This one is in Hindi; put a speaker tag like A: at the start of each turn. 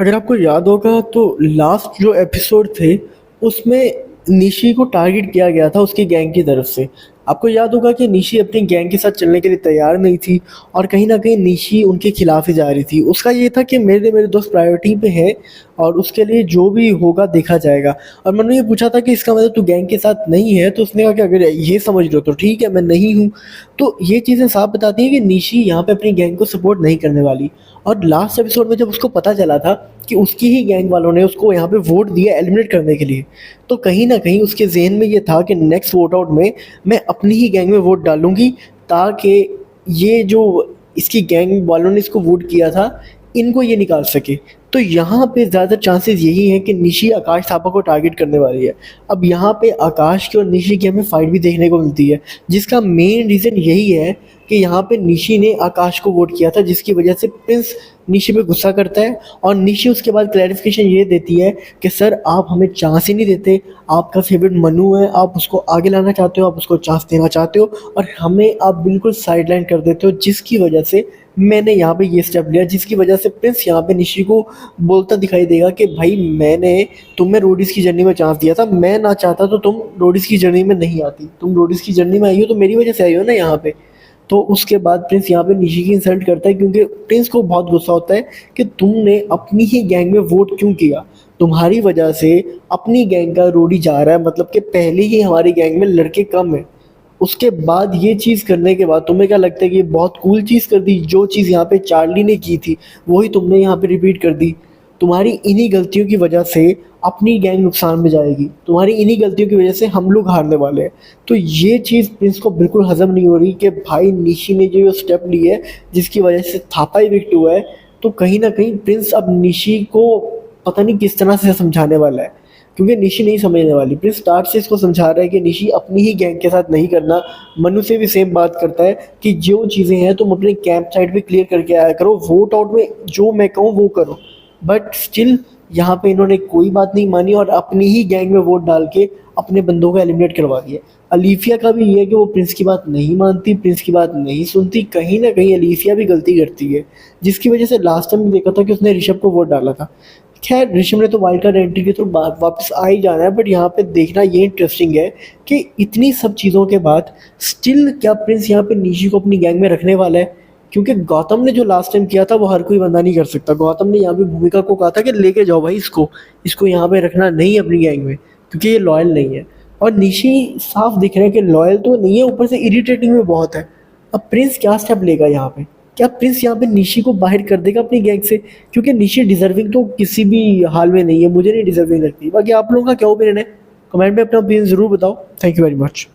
A: अगर आपको याद होगा तो लास्ट जो एपिसोड थे उसमें निशी को टारगेट किया गया था उसकी गैंग की तरफ से। आपको याद होगा कि निशी अपनी गैंग के साथ चलने के लिए तैयार नहीं थी और कहीं न कहीं निशी उनके खिलाफ ही जा रही थी। उसका ये था कि मेरे मेरे दोस्त प्रायोरिटी पे हैं और उसके लिए जो भी होगा देखा जाएगा। और मैंने ये पूछा था कि इसका मतलब तू गैंग के साथ नहीं है? तो उसने कहा कि अगर ये समझ लो तो ठीक है, मैं नहीं हूँ। तो ये चीज़ें साफ बताती हैं कि निशी यहाँ पे अपनी गैंग को सपोर्ट नहीं करने वाली। और लास्ट एपिसोड में जब उसको पता चला था कि उसकी ही गैंग वालों ने उसको यहाँ पे वोट दिया एलिमिनेट करने के लिए, तो कहीं न कहीं उसके ज़हन में ये था कि नेक्स्ट वोट आउट में मैं अपनी ही गैंग में वोट डालूँगी, ताकि ये जो इसकी गैंग वालों ने इसको वोट किया था, इनको ये निकाल सके। तो यहाँ पे ज़्यादा चांसेस यही हैं कि निशी आकाश थापा को टारगेट करने वाली है। अब यहाँ पे आकाश की और निशी की हमें फाइट भी देखने को मिलती है, जिसका मेन रीज़न यही है कि यहाँ पे निशी ने आकाश को वोट किया था, जिसकी वजह से प्रिंस निशी पे गुस्सा करता है और निशी उसके बाद क्लैरिफिकेशन ये देती है कि सर आप हमें चांस ही नहीं देते, आपका फेवरेट मनु है, आप उसको आगे लाना चाहते हो, आप उसको चांस देना चाहते हो और हमें आप बिल्कुल साइडलाइन कर देते हो, जिसकी वजह से मैंने यहाँ पे ये स्टेप लिया, जिसकी वजह से प्रिंस यहाँ पे निशी को बोलता दिखाई देगा कि भाई मैंने तुम्हें रोडीज़ की जर्नी में चांस दिया था, मैं ना चाहता तो तुम रोडीज़ की जर्नी में नहीं आती, तुम रोडीज़ की जर्नी में आई हो तो मेरी वजह से आई हो ना यहाँ पे। तो उसके बाद प्रिंस यहाँ पे निशी की इंसल्ट करता है, क्योंकि प्रिंस को बहुत गुस्सा होता है कि तुमने अपनी ही गैंग में वोट क्यों किया, तुम्हारी वजह से अपनी गैंग का रोडी जा रहा है, मतलब कि पहले ही हमारी गैंग में लड़के कम हैं, उसके बाद ये चीज़ करने के बाद तुम्हें क्या लगता है कि ये बहुत कूल चीज़ कर दी? जो चीज़ यहाँ पे चार्ली ने की थी वही तुमने यहाँ पे रिपीट कर दी। तुम्हारी इन्हीं गलतियों की वजह से अपनी गैंग नुकसान में जाएगी, तुम्हारी इन्हीं गलतियों की वजह से हम लोग हारने वाले हैं। तो ये चीज़ प्रिंस को बिल्कुल हज़म नहीं हो रही कि भाई निशी ने जो स्टेप ली है जिसकी वजह से थापा इविक्ट हुआ है, तो कहीं ना कहीं प्रिंस अब निशी को पता नहीं किस तरह से समझाने वाला है, क्योंकि निशी नहीं समझने वाली। प्रिंस स्टार्ट से इसको समझा रहा है कि निशी अपनी ही गैंग के साथ नहीं करना। मनु से भी सेम बात करता है कि जो चीज़ें हैं तुम अपने कैंप साइड पे क्लियर करके आया करो, वोट आउट में जो मैं कहूँ वो करो। बट स्टिल यहाँ पे इन्होंने कोई बात नहीं मानी और अपनी ही गैंग में वोट डाल के अपने बंदों को एलिमिनेट करवा दिया। अलीफिया का भी ये है कि वो प्रिंस की बात नहीं मानती, प्रिंस की बात नहीं सुनती, कहीं ना कहीं अलीफिया भी गलती करती है, जिसकी वजह से लास्ट टाइम देखा था कि उसने ऋषभ को वोट डाला था। खैर ऋषभ ने तो वाइल्ड कार्ड एंट्री के थ्रू वापस आ ही जाना है, बट यहाँ पे देखना ये इंटरेस्टिंग है कि इतनी सब चीज़ों के बाद स्टिल क्या प्रिंस यहाँ पे निशी को अपनी गैंग में रखने वाला है? क्योंकि गौतम ने जो लास्ट टाइम किया था वो हर कोई बंदा नहीं कर सकता। गौतम ने यहाँ पे भूमिका को कहा था कि लेके जाओ भाई इसको, इसको यहाँ पे रखना नहीं अपनी गैंग में, क्योंकि ये लॉयल नहीं है। और निशी साफ दिख रहा है कि लॉयल तो नहीं है, ऊपर से इरिटेटिंग भी बहुत है। अब प्रिंस क्या स्टेप लेगा यहाँ पे? क्या प्रिंस यहाँ पे निशी को बाहर कर देगा अपनी गैंग से? क्योंकि निशी डिजर्विंग तो किसी भी हाल में नहीं है, मुझे नहीं डिजर्विंग लगती। बाकी आप लोगों का क्या ओपिनियन है? कमेंट में अपना ओपिनियन ज़रूर बताओ। Thank you very much.